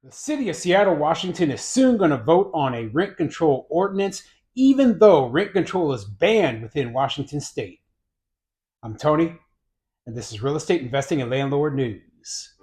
The city of Seattle, Washington is soon going to vote on a rent control ordinance, even though rent control is banned within Washington state. I'm Tony, and this is Real Estate Investing and Landlord News.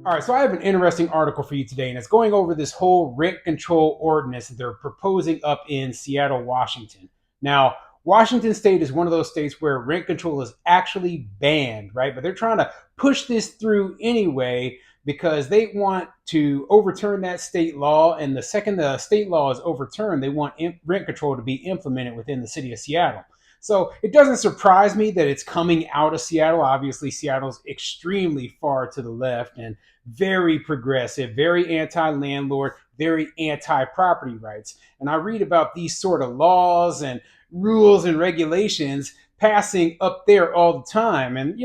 All right, so I have an interesting article for you today, and it's going over this whole rent control ordinance that they're proposing up in Seattle, Washington. Now, Washington state is one of those states where rent control is actually banned, right? But they're trying to push this through anyway because they want to overturn that state law. And the second the state law is overturned, they want rent control to be implemented within the city of Seattle. So it doesn't surprise me that it's coming out of Seattle. Obviously, Seattle's extremely far to the left and very progressive, very anti-landlord, very anti-property rights. And I read about these sort of laws and rules and regulations passing up there all the time. And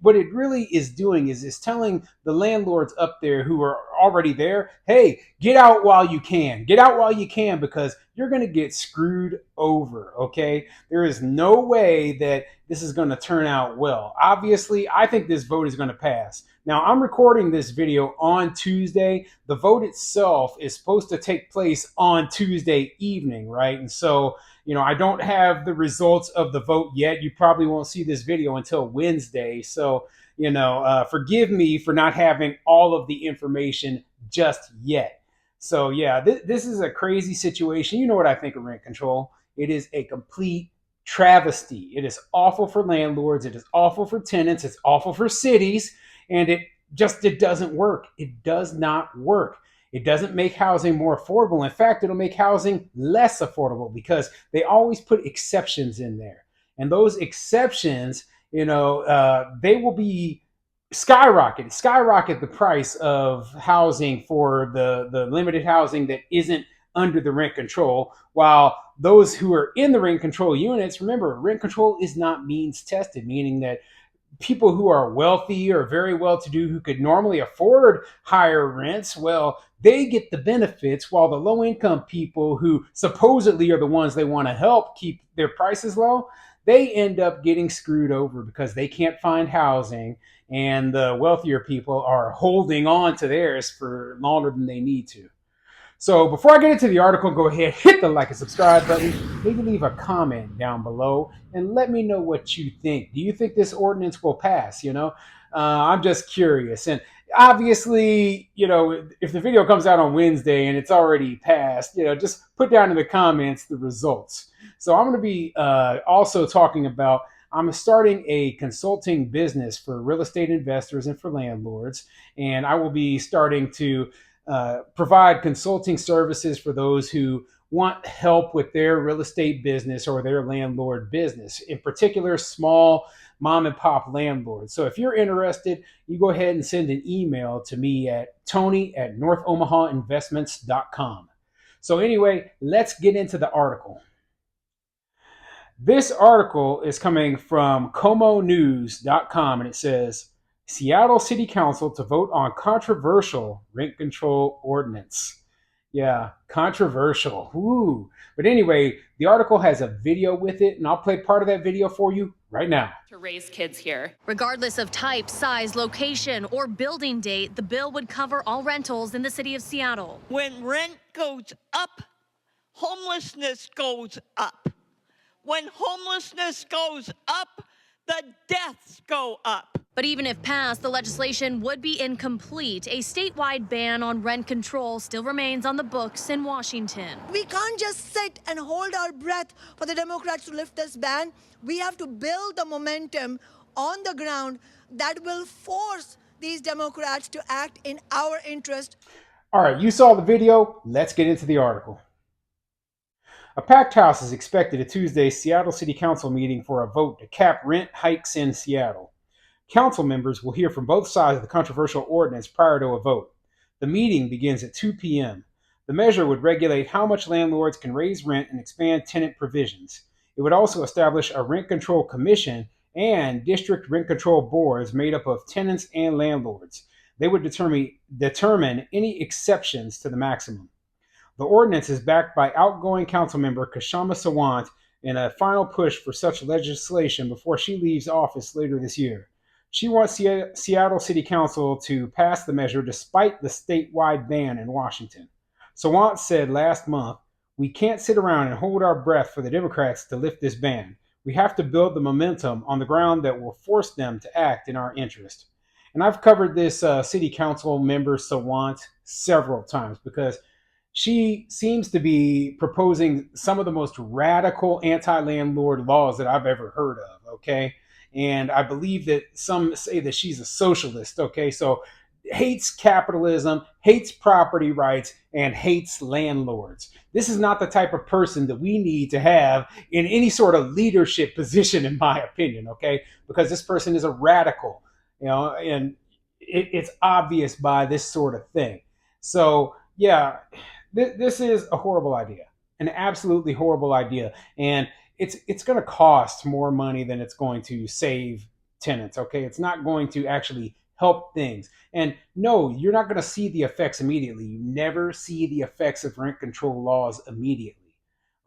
what it really is doing is telling the landlords up there who are already there, hey, get out while you can. Get out while you can, because you're going to get screwed over, okay? There is no way that this is going to turn out well. Obviously, I think this vote is going to pass. Now, I'm recording this video on Tuesday. The vote itself is supposed to take place on Tuesday evening, right? And so, I don't have the results of the vote yet. You probably won't see this video until Wednesday. So, forgive me for not having all of the information just yet. So, yeah, this is a crazy situation. You know what I think of rent control. It is a complete travesty. It is awful for landlords. It is awful for tenants. It's awful for cities. And it doesn't work. It does not work. It doesn't make housing more affordable. In fact, it'll make housing less affordable because they always put exceptions in there. And those exceptions, they will be skyrocket the price of housing for the limited housing that isn't under the rent control, while those who are in the rent control units, remember, rent control is not means tested, meaning that people who are wealthy or very well to do who could normally afford higher rents, well, they get the benefits, while the low income people who supposedly are the ones they want to help keep their prices low, they end up getting screwed over because they can't find housing, and the wealthier people are holding on to theirs for longer than they need to. So before I get into the article, go ahead, hit the like and subscribe button. Maybe leave a comment down below and let me know what you think. Do you think this ordinance will pass? I'm just curious. And obviously, if the video comes out on Wednesday and it's already passed, just put down in the comments the results. So I'm going to be also talking about, I'm starting a consulting business for real estate investors and for landlords. And I will be starting to provide consulting services for those who want help with their real estate business or their landlord business, in particular, small mom and pop landlords. So if you're interested, you go ahead and send an email to me at tony@northomahainvestments.com. So anyway, let's get into the article. This article is coming from comonews.com, and it says, Seattle City Council to vote on controversial rent control ordinance. Yeah, controversial. Ooh. But anyway, the article has a video with it, and I'll play part of that video for you right now. To raise kids here. Regardless of type, size, location, or building date, the bill would cover all rentals in the city of Seattle. When rent goes up, homelessness goes up. When homelessness goes up, the deaths go up. But even if passed, the legislation would be incomplete. A statewide ban on rent control still remains on the books in Washington. We can't just sit and hold our breath for the Democrats to lift this ban. We have to build the momentum on the ground that will force these Democrats to act in our interest. All right, you saw the video. Let's get into the article. A packed house is expected at Tuesday's Seattle City Council meeting for a vote to cap rent hikes in Seattle. Council members will hear from both sides of the controversial ordinance prior to a vote. The meeting begins at 2 p.m. The measure would regulate how much landlords can raise rent and expand tenant provisions. It would also establish a rent control commission and district rent control boards made up of tenants and landlords. They would determine any exceptions to the maximum. The ordinance is backed by outgoing councilmember Kshama Sawant in a final push for such legislation before she leaves office later this year. She wants Seattle City Council to pass the measure despite the statewide ban in Washington. Sawant said last month, "We can't sit around and hold our breath for the Democrats to lift this ban. We have to build the momentum on the ground that will force them to act in our interest." And I've covered this city council member Sawant several times because she seems to be proposing some of the most radical anti-landlord laws that I've ever heard of. Okay. And I believe that some say that she's a socialist. Okay. So hates capitalism, hates property rights, and hates landlords. This is not the type of person that we need to have in any sort of leadership position, in my opinion. Okay. Because this person is a radical, and it's obvious by this sort of thing. So, yeah, this is a horrible idea, an absolutely horrible idea, and it's going to cost more money than it's going to save tenants. Okay, it's not going to actually help things. And no, you're not going to see the effects immediately. You never see the effects of rent control laws immediately.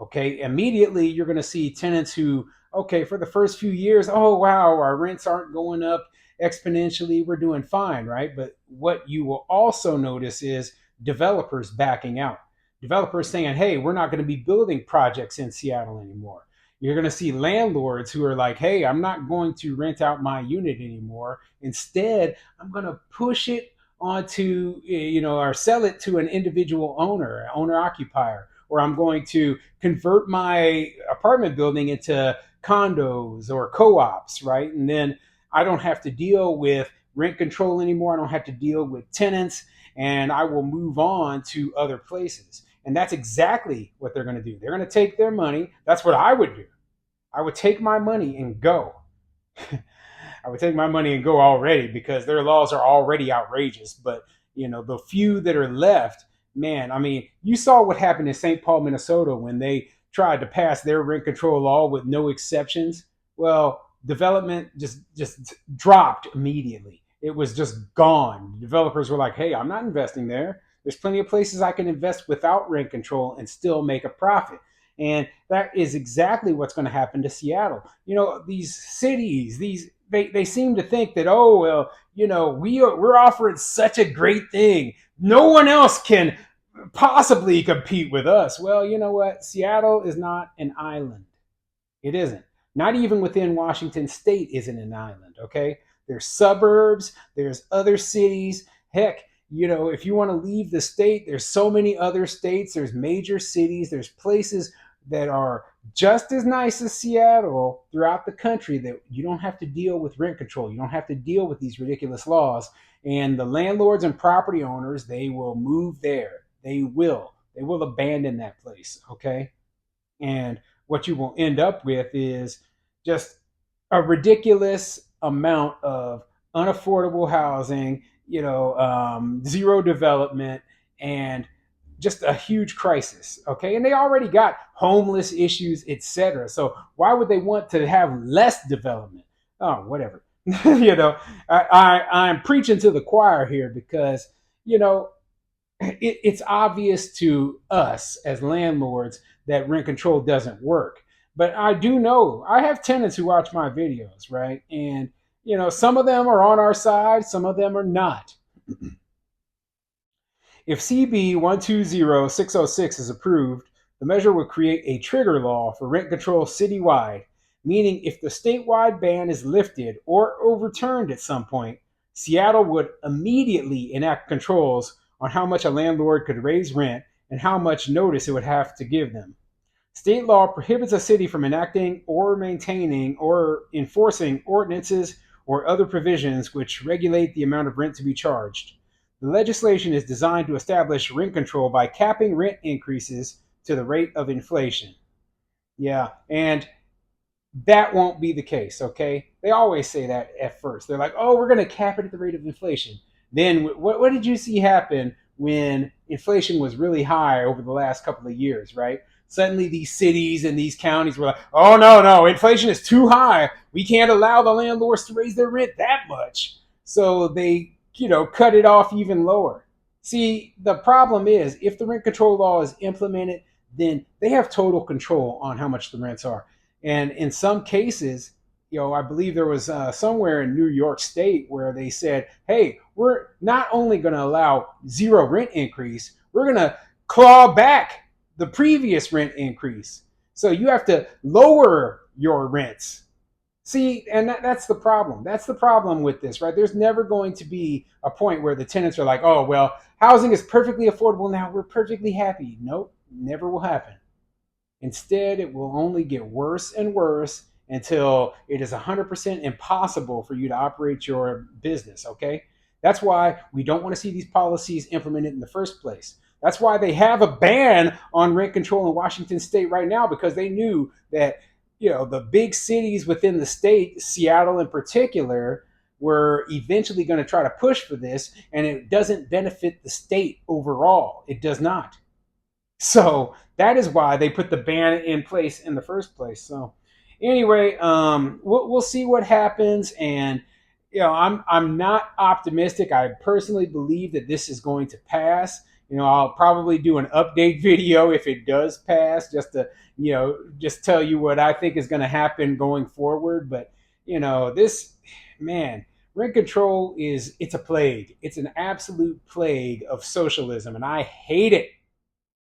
Okay, immediately you're going to see tenants who, okay, for the first few years, oh wow, our rents aren't going up exponentially, we're doing fine, right? But what you will also notice is developers backing out. Developers saying, hey, we're not going to be building projects in Seattle anymore. You're going to see landlords who are like, hey, I'm not going to rent out my unit anymore. Instead, I'm going to push it onto, or sell it to an individual owner occupier, or I'm going to convert my apartment building into condos or co-ops, right? And then I don't have to deal with rent control anymore. I don't have to deal with tenants, and I will move on to other places. And that's exactly what they're going to do. They're going to take their money. That's what I would do. I would take my money and go. I would take my money and go already because their laws are already outrageous. But, the few that are left, man, I mean, you saw what happened in St. Paul, Minnesota when they tried to pass their rent control law with no exceptions. Well, development just dropped immediately. It was just gone. Developers were like, hey, I'm not investing there. There's plenty of places I can invest without rent control and still make a profit. And that is exactly what's going to happen to Seattle. These cities, they seem to think that, oh, well, we're offering such a great thing. No one else can possibly compete with us. Well, you know what? Seattle is not an island. It isn't. Not even within Washington state isn't an island, okay? There's suburbs, there's other cities. Heck, if you want to leave the state, there's so many other states, there's major cities, there's places that are just as nice as Seattle throughout the country that you don't have to deal with rent control. You don't have to deal with these ridiculous laws. And the landlords and property owners, they will move there. They will abandon that place, okay? And what you will end up with is just a ridiculous amount of unaffordable housing, zero development, and just a huge crisis. Okay. And they already got homeless issues, etc. So why would they want to have less development? Oh, whatever. I'm preaching to the choir here because, it's obvious to us as landlords that rent control doesn't work. But I do know I have tenants who watch my videos, right? And, some of them are on our side, some of them are not. If CB 120606 is approved, the measure would create a trigger law for rent control citywide, meaning if the statewide ban is lifted or overturned at some point, Seattle would immediately enact controls on how much a landlord could raise rent and how much notice it would have to give them. State law prohibits a city from enacting or maintaining or enforcing ordinances or other provisions which regulate the amount of rent to be charged. The legislation is designed to establish rent control by capping rent increases to the rate of inflation. Yeah, and that won't be the case, okay? They always say that at first. They're like, oh, we're going to cap it at the rate of inflation. Then what did you see happen when inflation was really high over the last couple of years, right? Suddenly these cities and these counties were like, oh, no, inflation is too high. We can't allow the landlords to raise their rent that much. So they, cut it off even lower. See, the problem is if the rent control law is implemented, then they have total control on how much the rents are. And in some cases, I believe there was somewhere in New York State where they said, hey, we're not only going to allow zero rent increase, we're going to claw back the previous rent increase. So you have to lower your rents. See, and that's the problem. That's the problem with this, right? There's never going to be a point where the tenants are like, oh, well, housing is perfectly affordable now. We're perfectly happy. Nope, never will happen. Instead, it will only get worse and worse until it is 100% impossible for you to operate your business, okay? That's why we don't want to see these policies implemented in the first place. That's why they have a ban on rent control in Washington state right now, because they knew that, the big cities within the state, Seattle in particular, were eventually going to try to push for this, and it doesn't benefit the state overall. It does not. So that is why they put the ban in place in the first place. So anyway, we'll see what happens, and I'm not optimistic. I personally believe that this is going to pass. I'll probably do an update video if it does pass, just to just tell you what I think is going to happen going forward. But this, man, rent control it's a plague. It's an absolute plague of socialism, and I hate it.